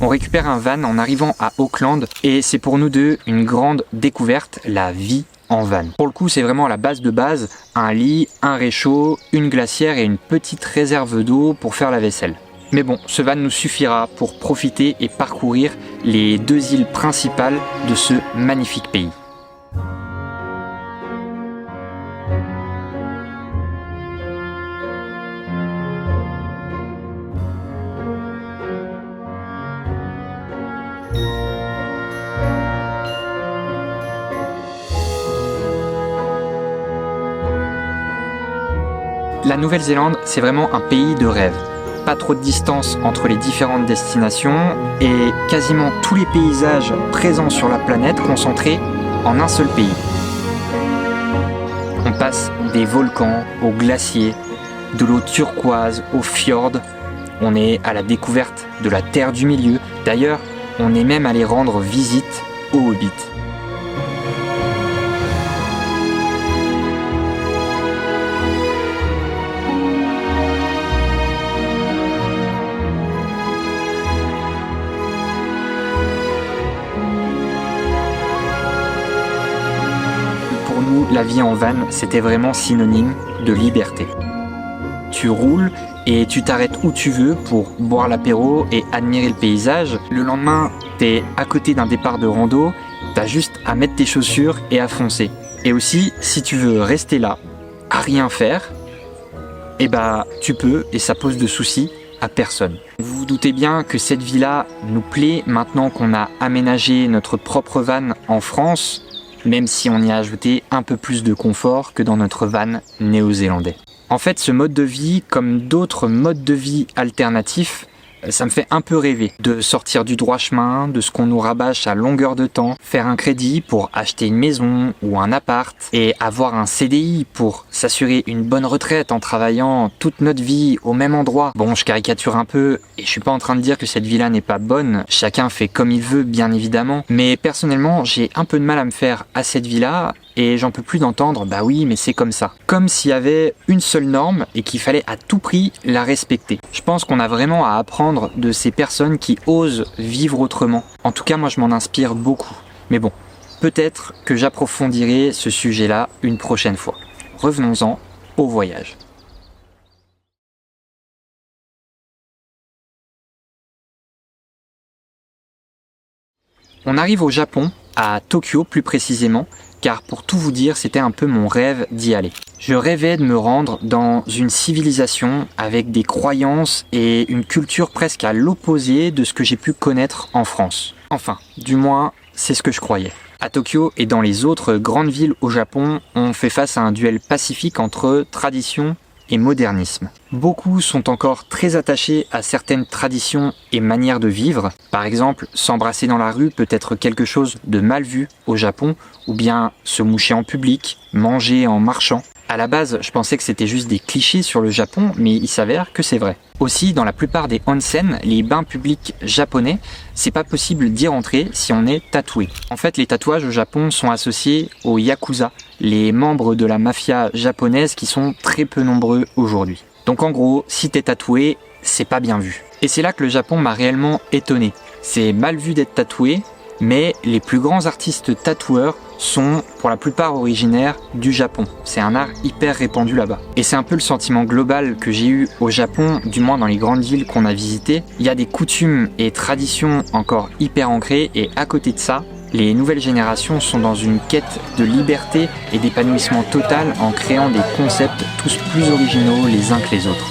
On récupère un van en arrivant à Auckland et c'est pour nous deux une grande découverte, la vie en van. Pour le coup, c'est vraiment la base de base, un lit, un réchaud, une glacière et une petite réserve d'eau pour faire la vaisselle. Mais bon, ce van nous suffira pour profiter et parcourir les 2 îles principales de ce magnifique pays. La Nouvelle-Zélande, c'est vraiment un pays de rêve. Pas trop de distance entre les différentes destinations et quasiment tous les paysages présents sur la planète concentrés en un seul pays. On passe des volcans aux glaciers, de l'eau turquoise aux fjords. On est à la découverte de la Terre du Milieu. D'ailleurs, on est même allé rendre visite aux Hobbits. La vie en van, c'était vraiment synonyme de liberté. Tu roules et tu t'arrêtes où tu veux pour boire l'apéro et admirer le paysage. Le lendemain, t'es à côté d'un départ de rando, t'as juste à mettre tes chaussures et à foncer. Et aussi, si tu veux rester là, à rien faire, eh bah tu peux et ça pose de soucis à personne. Vous vous doutez bien que cette vie-là nous plaît maintenant qu'on a aménagé notre propre van en France, même si on y a ajouté un peu plus de confort que dans notre van néo-zélandais. En fait, ce mode de vie, comme d'autres modes de vie alternatifs, ça me fait un peu rêver de sortir du droit chemin, de ce qu'on nous rabâche à longueur de temps, faire un crédit pour acheter une maison ou un appart et avoir un CDI pour s'assurer une bonne retraite en travaillant toute notre vie au même endroit. Bon, je caricature un peu et je suis pas en train de dire que cette vie-là n'est pas bonne, chacun fait comme il veut bien évidemment, mais personnellement j'ai un peu de mal à me faire à cette vie-là et j'en peux plus d'entendre bah oui mais c'est comme ça. Comme s'il y avait une seule norme et qu'il fallait à tout prix la respecter. Je pense qu'on a vraiment à apprendre de ces personnes qui osent vivre autrement. En tout cas moi je m'en inspire beaucoup. Mais bon, peut-être que j'approfondirai ce sujet-là une prochaine fois. Revenons-en au voyage. On arrive au Japon, à Tokyo plus précisément, car pour tout vous dire, c'était un peu mon rêve d'y aller. Je rêvais de me rendre dans une civilisation avec des croyances et une culture presque à l'opposé de ce que j'ai pu connaître en France. Enfin, du moins, c'est ce que je croyais. À Tokyo et dans les autres grandes villes au Japon, on fait face à un duel pacifique entre tradition et modernisme. Beaucoup sont encore très attachés à certaines traditions et manières de vivre. Par exemple, s'embrasser dans la rue peut être quelque chose de mal vu au Japon, ou bien se moucher en public, manger en marchant. À la base, je pensais que c'était juste des clichés sur le Japon, mais il s'avère que c'est vrai. Aussi, dans la plupart des onsen, les bains publics japonais, c'est pas possible d'y rentrer si on est tatoué. En fait, les tatouages au Japon sont associés aux yakuza, les membres de la mafia japonaise qui sont très peu nombreux aujourd'hui. Donc en gros, si t'es tatoué, c'est pas bien vu. Et c'est là que le Japon m'a réellement étonné. C'est mal vu d'être tatoué, mais les plus grands artistes tatoueurs sont pour la plupart originaires du Japon. C'est un art hyper répandu là-bas. Et c'est un peu le sentiment global que j'ai eu au Japon, du moins dans les grandes villes qu'on a visitées. Il y a des coutumes et traditions encore hyper ancrées, et à côté de ça, les nouvelles générations sont dans une quête de liberté et d'épanouissement total en créant des concepts tous plus originaux les uns que les autres.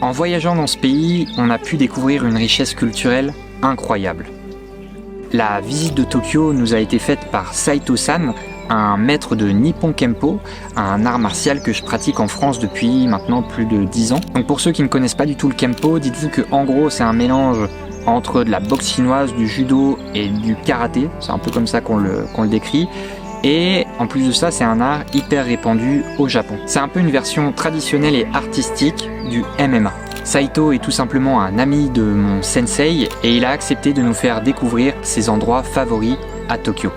En voyageant dans ce pays, on a pu découvrir une richesse culturelle incroyable. La visite de Tokyo nous a été faite par Saito-san, un maître de Nippon Kempo, un art martial que je pratique en France depuis maintenant plus de 10 ans. Donc pour ceux qui ne connaissent pas du tout le Kempo, dites-vous que en gros c'est un mélange entre de la boxe chinoise, du judo et du karaté, c'est un peu comme ça qu'on le décrit. Et en plus de ça, c'est un art hyper répandu au Japon. C'est un peu une version traditionnelle et artistique du MMA. Saito est tout simplement un ami de mon sensei et il a accepté de nous faire découvrir ses endroits favoris à Tokyo.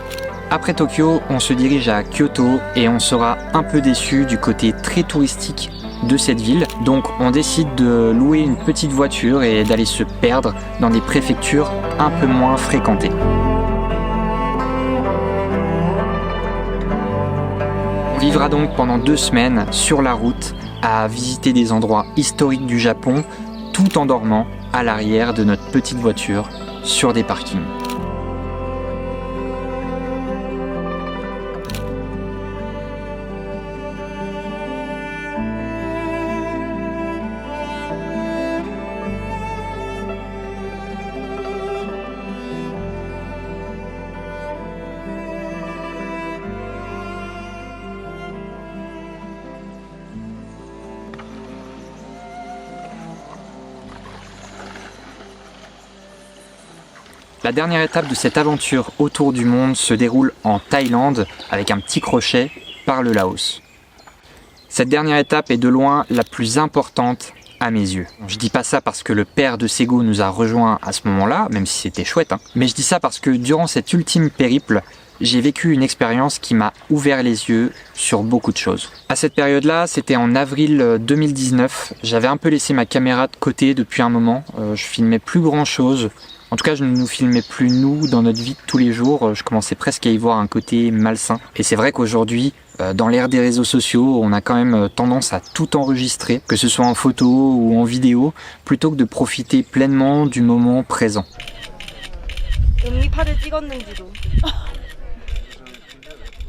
Après Tokyo, on se dirige à Kyoto et on sera un peu déçu du côté très touristique de cette ville. Donc on décide de louer une petite voiture et d'aller se perdre dans des préfectures un peu moins fréquentées. On vivra donc pendant 2 semaines sur la route à visiter des endroits historiques du Japon tout en dormant à l'arrière de notre petite voiture sur des parkings. La dernière étape de cette aventure autour du monde se déroule en Thaïlande avec un petit crochet par le Laos. Cette dernière étape est de loin la plus importante à mes yeux. Je dis pas ça parce que le père de Sego nous a rejoints à ce moment-là, même si c'était chouette, mais je dis ça parce que durant cet ultime périple, j'ai vécu une expérience qui m'a ouvert les yeux sur beaucoup de choses. À cette période-là, c'était en avril 2019, j'avais un peu laissé ma caméra de côté depuis un moment, je filmais plus grand-chose. En tout cas, je ne nous filmais plus nous dans notre vie de tous les jours, je commençais presque à y voir un côté malsain. Et c'est vrai qu'aujourd'hui, dans l'ère des réseaux sociaux, on a quand même tendance à tout enregistrer, que ce soit en photo ou en vidéo, plutôt que de profiter pleinement du moment présent.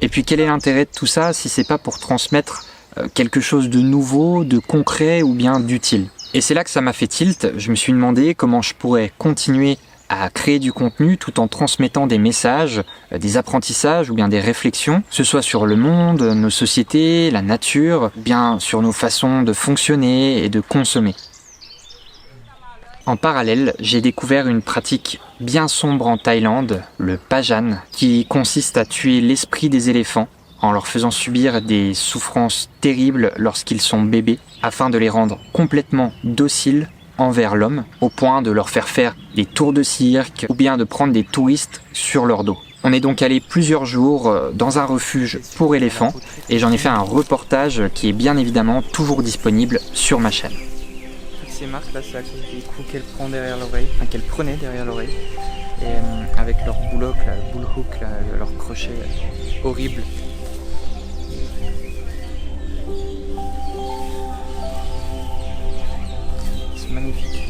Et puis quel est l'intérêt de tout ça si c'est pas pour transmettre quelque chose de nouveau, de concret ou bien d'utile? Et c'est là que ça m'a fait tilt, je me suis demandé comment je pourrais continuer à créer du contenu tout en transmettant des messages, des apprentissages ou bien des réflexions, que ce soit sur le monde, nos sociétés, la nature, bien sur nos façons de fonctionner et de consommer. En parallèle, j'ai découvert une pratique bien sombre en Thaïlande, le Pajan, qui consiste à tuer l'esprit des éléphants en leur faisant subir des souffrances terribles lorsqu'ils sont bébés, afin de les rendre complètement dociles envers l'homme, au point de leur faire faire des tours de cirque ou bien de prendre des touristes sur leur dos. On est donc allé plusieurs jours dans un refuge pour éléphants et j'en ai fait un reportage qui est bien évidemment toujours disponible sur ma chaîne. Toutes ces marques là, c'est à cause des coups qu'elle prend derrière l'oreille, enfin qu'elle prenait derrière l'oreille. Et avec leur bullhook là, leur crochet horrible. C'est magnifique.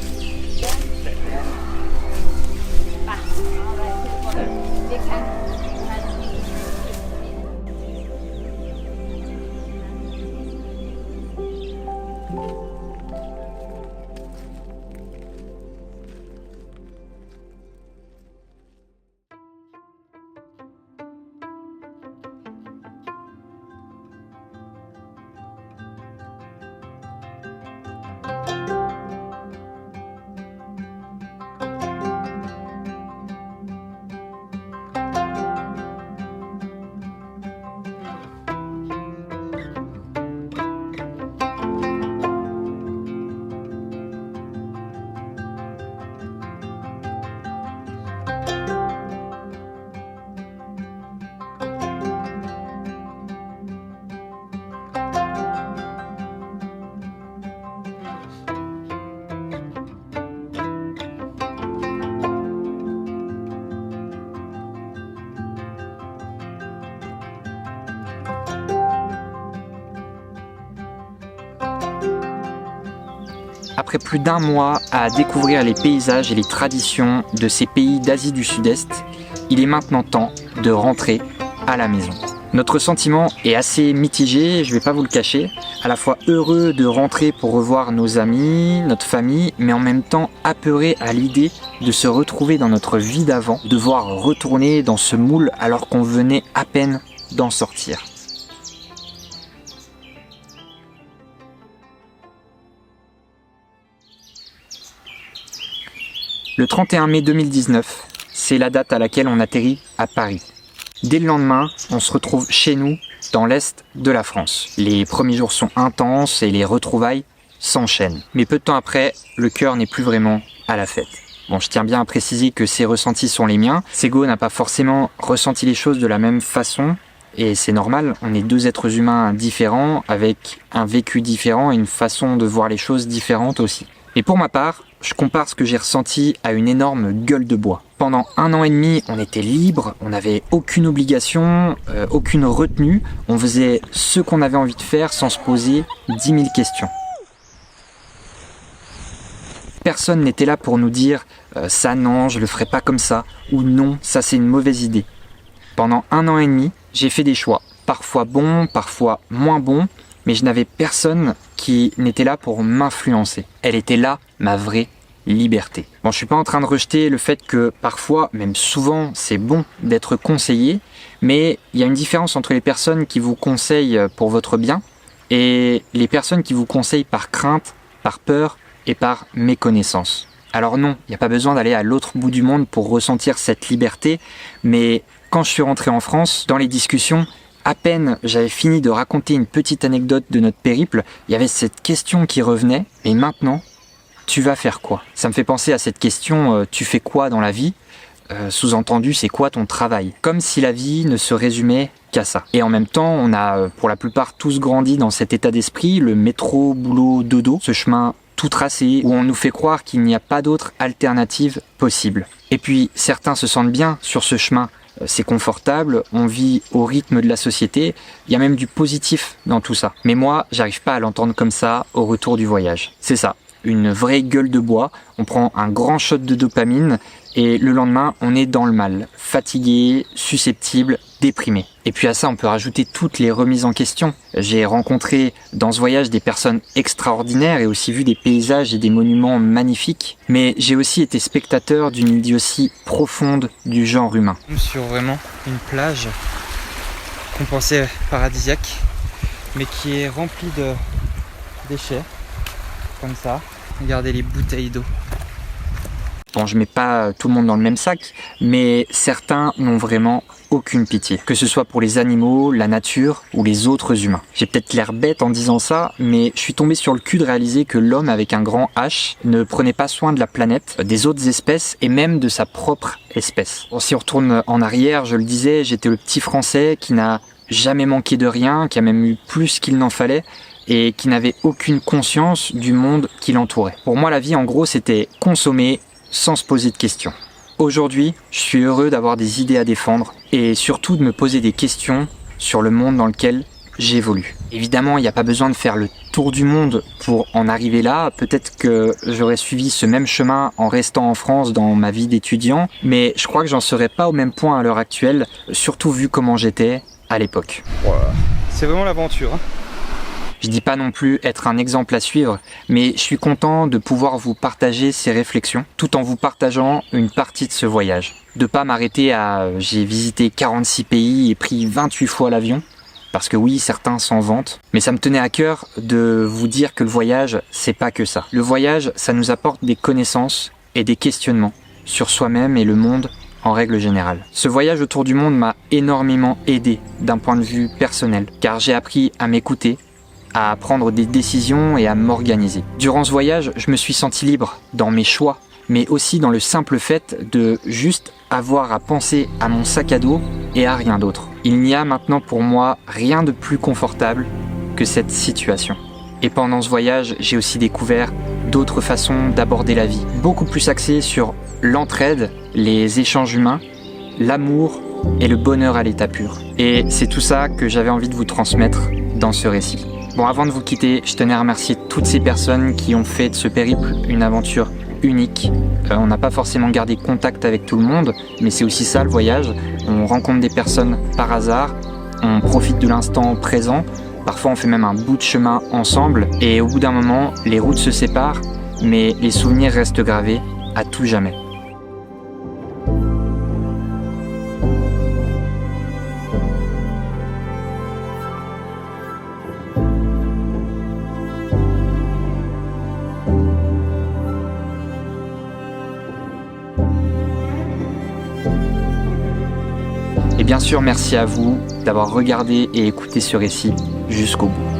Après plus d'un mois à découvrir les paysages et les traditions de ces pays d'Asie du Sud-Est, il est maintenant temps de rentrer à la maison. Notre sentiment est assez mitigé, je vais pas vous le cacher, à la fois heureux de rentrer pour revoir nos amis, notre famille, mais en même temps apeuré à l'idée de se retrouver dans notre vie d'avant, devoir retourner dans ce moule alors qu'on venait à peine d'en sortir. Le 31 mai 2019, c'est la date à laquelle on atterrit à Paris. Dès le lendemain, on se retrouve chez nous, dans l'est de la France. Les premiers jours sont intenses et les retrouvailles s'enchaînent. Mais peu de temps après, le cœur n'est plus vraiment à la fête. Bon, je tiens bien à préciser que ces ressentis sont les miens. Sego n'a pas forcément ressenti les choses de la même façon. Et c'est normal, on est deux êtres humains différents, avec un vécu différent et une façon de voir les choses différentes aussi. Et pour ma part, je compare ce que j'ai ressenti à une énorme gueule de bois. Pendant 1 an et demi, on était libre, on n'avait aucune obligation, aucune retenue. On faisait ce qu'on avait envie de faire sans se poser 10 000 questions. Personne n'était là pour nous dire « ça non, je le ferai pas comme ça » ou « non, ça c'est une mauvaise idée ». Pendant 1 an et demi, j'ai fait des choix, parfois bons, parfois moins bons, mais je n'avais personne qui n'était là pour m'influencer. Elle était là, ma vraie liberté. Bon, je suis pas en train de rejeter le fait que parfois, même souvent, c'est bon d'être conseillé, mais il y a une différence entre les personnes qui vous conseillent pour votre bien et les personnes qui vous conseillent par crainte, par peur et par méconnaissance. Alors non, il n'y a pas besoin d'aller à l'autre bout du monde pour ressentir cette liberté, mais quand je suis rentré en France, dans les discussions, à peine j'avais fini de raconter une petite anecdote de notre périple, il y avait cette question qui revenait, et maintenant, tu vas faire quoi? Ça me fait penser à cette question, tu fais quoi dans la vie? Sous-entendu, c'est quoi ton travail? Comme si la vie ne se résumait qu'à ça. Et en même temps, on a pour la plupart tous grandi dans cet état d'esprit, le métro, boulot, dodo, ce chemin tout tracé, où on nous fait croire qu'il n'y a pas d'autre alternative possible. Et puis, certains se sentent bien sur ce chemin. C'est confortable, on vit au rythme de la société, il y a même du positif dans tout ça. Mais moi, j'arrive pas à l'entendre comme ça au retour du voyage. C'est ça, une vraie gueule de bois, on prend un grand shot de dopamine et le lendemain, on est dans le mal, fatigué, susceptible, déprimé. Et puis à ça, on peut rajouter toutes les remises en question. J'ai rencontré dans ce voyage des personnes extraordinaires et aussi vu des paysages et des monuments magnifiques. Mais j'ai aussi été spectateur d'une idiotie profonde du genre humain. Sur vraiment une plage qu'on pensait paradisiaque, mais qui est remplie de déchets, comme ça. Regardez les bouteilles d'eau. Bon, je mets pas tout le monde dans le même sac, mais certains n'ont vraiment aucune pitié, que ce soit pour les animaux, la nature ou les autres humains. J'ai peut-être l'air bête en disant ça, mais je suis tombé sur le cul de réaliser que l'homme avec un grand H ne prenait pas soin de la planète, des autres espèces et même de sa propre espèce. Bon, si on retourne en arrière, je le disais, j'étais le petit Français qui n'a jamais manqué de rien, qui a même eu plus qu'il n'en fallait, et qui n'avait aucune conscience du monde qui l'entourait. Pour moi, la vie, en gros, c'était consommer sans se poser de questions. Aujourd'hui, je suis heureux d'avoir des idées à défendre et surtout de me poser des questions sur le monde dans lequel j'évolue. Évidemment, il n'y a pas besoin de faire le tour du monde pour en arriver là. Peut-être que j'aurais suivi ce même chemin en restant en France dans ma vie d'étudiant, mais je crois que j'en serais pas au même point à l'heure actuelle, surtout vu comment j'étais à l'époque. C'est vraiment l'aventure, hein. Je dis pas non plus être un exemple à suivre, mais je suis content de pouvoir vous partager ces réflexions, tout en vous partageant une partie de ce voyage. De pas m'arrêter à j'ai visité 46 pays et pris 28 fois l'avion, parce que oui, certains s'en vantent, mais ça me tenait à cœur de vous dire que le voyage, c'est pas que ça. Le voyage, ça nous apporte des connaissances et des questionnements sur soi-même et le monde en règle générale. Ce voyage autour du monde m'a énormément aidé d'un point de vue personnel, car j'ai appris à m'écouter, à prendre des décisions et à m'organiser. Durant ce voyage, je me suis senti libre dans mes choix, mais aussi dans le simple fait de juste avoir à penser à mon sac à dos et à rien d'autre. Il n'y a maintenant pour moi rien de plus confortable que cette situation. Et pendant ce voyage, j'ai aussi découvert d'autres façons d'aborder la vie, beaucoup plus axées sur l'entraide, les échanges humains, l'amour et le bonheur à l'état pur. Et c'est tout ça que j'avais envie de vous transmettre dans ce récit. Bon, avant de vous quitter, je tenais à remercier toutes ces personnes qui ont fait de ce périple une aventure unique. On n'a pas forcément gardé contact avec tout le monde, mais c'est aussi ça le voyage. On rencontre des personnes par hasard, on profite de l'instant présent, parfois on fait même un bout de chemin ensemble, et au bout d'un moment, les routes se séparent, mais les souvenirs restent gravés à tout jamais. Et bien sûr, merci à vous d'avoir regardé et écouté ce récit jusqu'au bout.